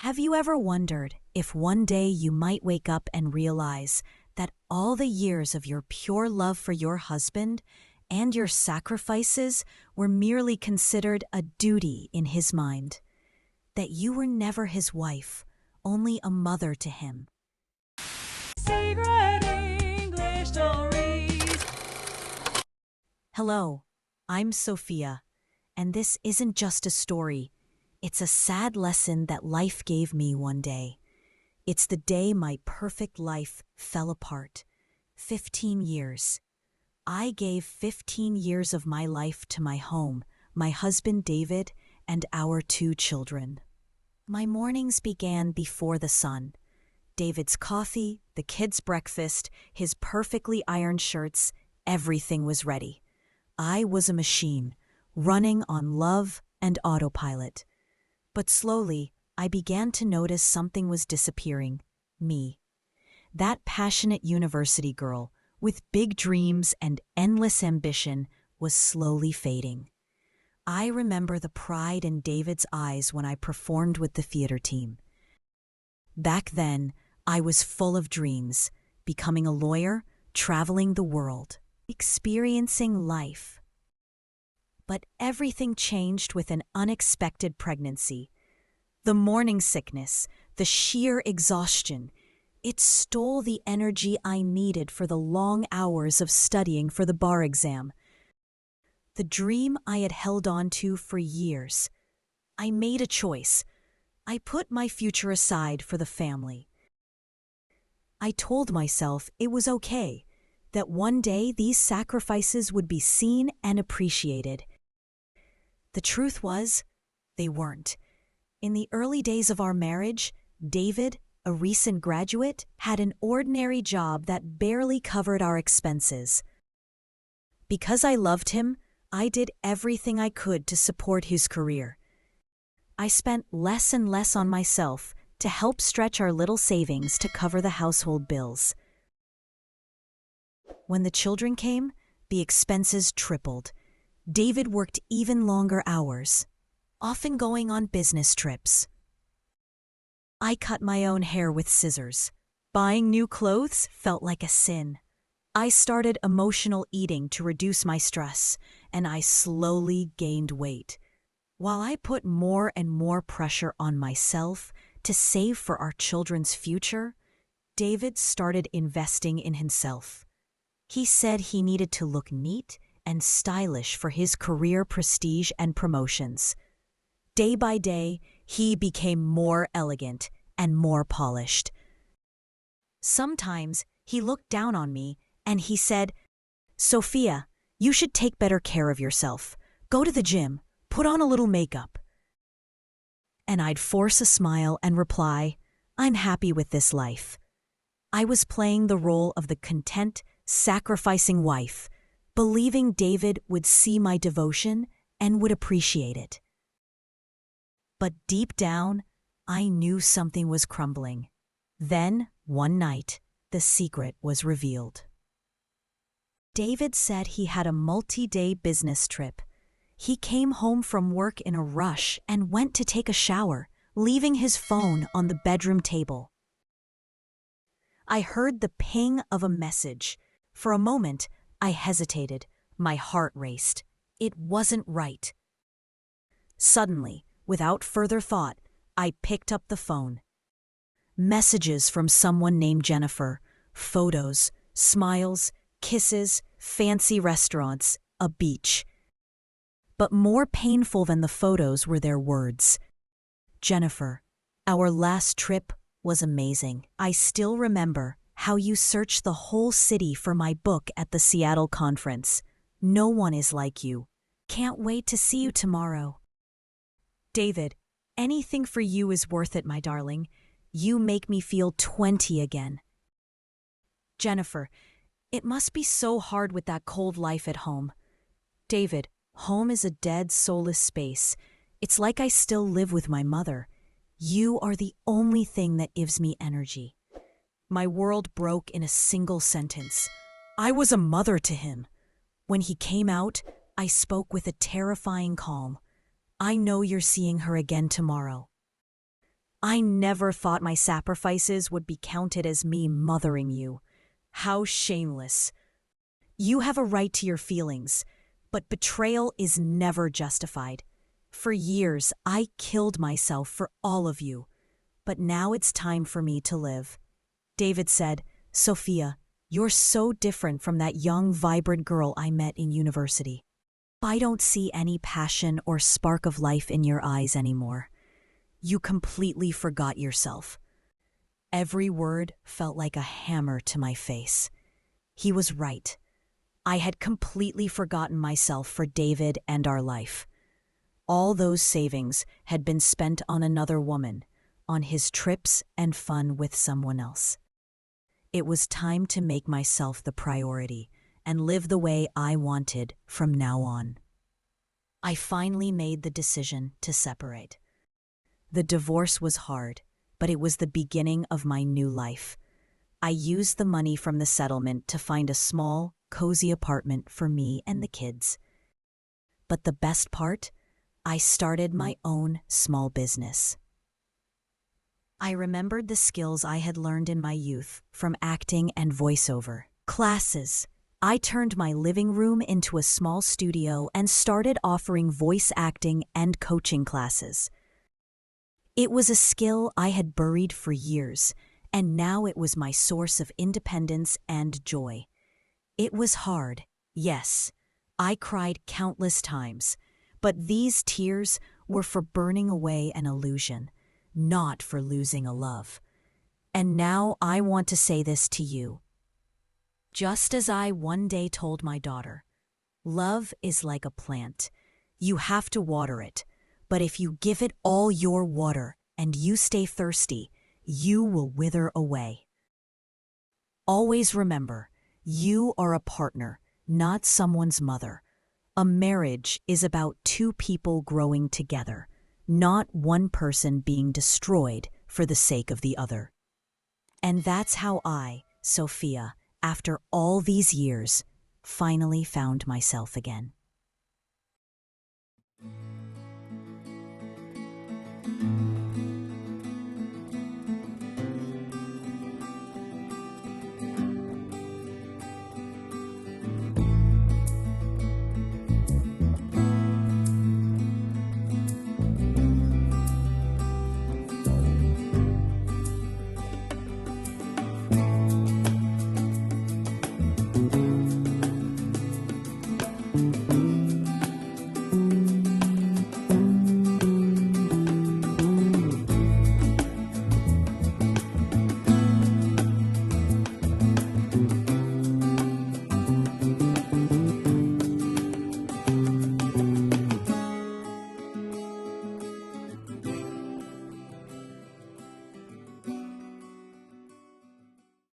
Have you ever wondered if one day you might wake up and realize that all the years of your pure love for your husband and your sacrifices were merely considered a duty in his mind? That you were never his wife, only a mother to him? Secret English Stories. Hello, I'm Sofia, and this isn't just a story. It's a sad lesson that life gave me one day. It's the day my perfect life fell apart. 15 years. I gave 15 years of my life to my home, my husband David, and our 2 children. My mornings began before the sun. David's coffee, the kids' breakfast, his perfectly ironed shirts, everything was ready. I was a machine, running on love and autopilot. But slowly, I began to notice something was disappearing. Me. That passionate university girl, with big dreams and endless ambition, was slowly fading. I remember the pride in David's eyes when I performed with the theater team. Back then, I was full of dreams, becoming a lawyer, traveling the world, experiencing life. But everything changed with an unexpected pregnancy. The morning sickness, the sheer exhaustion, it stole the energy I needed for the long hours of studying for the bar exam. The dream I had held on to for years. I made a choice. I put my future aside for the family. I told myself it was okay, that one day these sacrifices would be seen and appreciated. The truth was, they weren't. In the early days of our marriage, David, a recent graduate, had an ordinary job that barely covered our expenses. Because I loved him, I did everything I could to support his career. I spent less and less on myself to help stretch our little savings to cover the household bills. When the children came, the expenses tripled. David worked even longer hours, often going on business trips. I cut my own hair with scissors. Buying new clothes felt like a sin. I started emotional eating to reduce my stress, and I slowly gained weight. While I put more and more pressure on myself to save for our children's future, David started investing in himself. He said he needed to look neat and stylish for his career prestige and promotions. Day by day, he became more elegant and more polished. Sometimes he looked down on me and he said, "Sofia, you should take better care of yourself. Go to the gym, put on a little makeup." And I'd force a smile and reply, "I'm happy with this life." I was playing the role of the content, sacrificing wife, believing David would see my devotion and would appreciate it. But deep down, I knew something was crumbling. Then, one night, the secret was revealed. David said he had a multi-day business trip. He came home from work in a rush and went to take a shower, leaving his phone on the bedroom table. I heard the ping of a message. For a moment, I hesitated. My heart raced. It wasn't right. Suddenly, without further thought, I picked up the phone. Messages from someone named Jennifer, photos, smiles, kisses, fancy restaurants, a beach. But more painful than the photos were their words. "Jennifer, our last trip was amazing. I still remember how you searched the whole city for my book at the Seattle conference. No one is like you. Can't wait to see you tomorrow." David, anything for you is worth it, my darling. You make me feel 20 again. Jennifer, it must be so hard with that cold life at home. David, home is a dead, soulless space. It's like I still live with my mother. You are the only thing that gives me energy. My world broke in a single sentence. I was a mother to him. When he came out, I spoke with a terrifying calm. "I know you're seeing her again tomorrow." I never thought my sacrifices would be counted as me mothering you. How shameless. You have a right to your feelings, but betrayal is never justified. For years, I killed myself for all of you, but now it's time for me to live. David said, Sophia, you're so different from that young, vibrant girl I met in university. I don't see any passion or spark of life in your eyes anymore. You completely forgot yourself. Every word felt like a hammer to my face. He was right. I had completely forgotten myself for David and our life. All those savings had been spent on another woman, on his trips and fun with someone else. It was time to make myself the priority and live the way I wanted from now on. I finally made the decision to separate. The divorce was hard, but it was the beginning of my new life. I used the money from the settlement to find a small, cozy apartment for me and the kids. But the best part? I started my own small business. I remembered the skills I had learned in my youth from acting and voiceover classes. I turned my living room into a small studio and started offering voice acting and coaching classes. It was a skill I had buried for years, and now it was my source of independence and joy. It was hard, yes. I cried countless times, but these tears were for burning away an illusion, not for losing a love. And now I want to say this to you. Just as I one day told my daughter, love is like a plant. You have to water it, but if you give it all your water and you stay thirsty, you will wither away. Always remember, you are a partner, not someone's mother. A marriage is about two people growing together, not one person being destroyed for the sake of the other. And that's how I, Sophia, after all these years, finally found myself again.